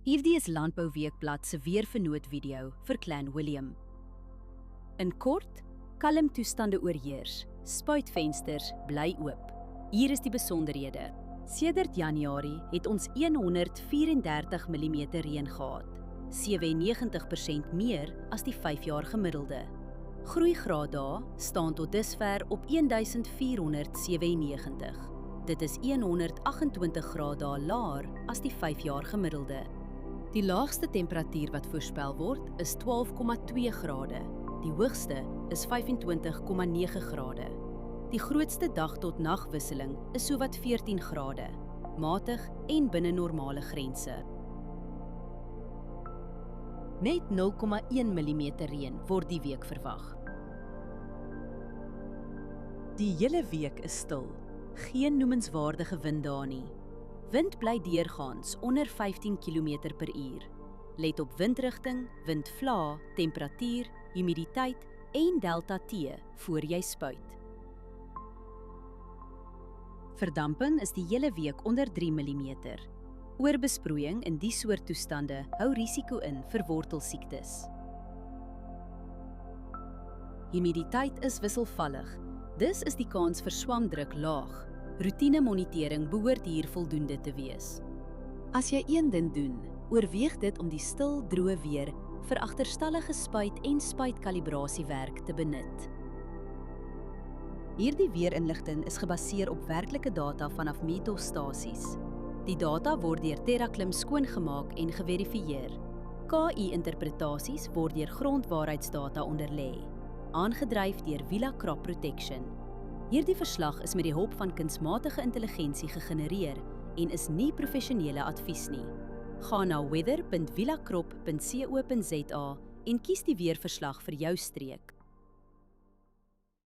Hierdie is Landbouweekblad se weervernoot video vir Clan William. In kort, kalm toestande oorheers, spuitvensters bly oop. Hier is die besonderhede. Sedert Januarie het ons 134 mm reën gehad, 97% meer as die 5-jaar gemiddelde. Groeigraaddae staan tot dusver op 1497. Dit is 128 graaddae laer as die 5-jaar gemiddelde. Die laagste temperatuur wat voorspel word is 12,2 grade. Die hoogste is 25,9 grade. Die grootste dag tot nagwisseling is sowat 14 grade, matig en binne normale grense. Net 0,1 mm reën word die week verwag. Die hele week is stil, geen noemenswaardige winddae nie. Wind bly deurgaans onder 15 km/h. Let op windrigting, windvlae, temperatuur, humiditeit en delta T voor jy spuit. Verdamping is die hele week onder 3 mm. Oorbesproeiing in die soort toestande hou risiko in vir wortelsiektes. Humiditeit is wisselvallig, dus is die kans vir swamdruk laag. Routinemonitering behoort hier voldoende te wees. As jy een ding doen, oorweeg dit om die stil, droë weer vir agterstallige spuit- en spuitkalibrasiewerk te benut. Hierdie weerinligting is gebaseer op werklike data vanaf meetstasies. Die data word deur TerraClim skoongemaak en geverifieer. KI-interpretasies word deur grondwaarheidsdata onderlê, aangedryf deur Villa Crop Protection. Hierdie verslag is met die hulp van kunsmatige intelligensie gegenereer en is nie professionele advies nie. Ga na weather.villacrop.co.za en kies die weerverslag vir jou streek.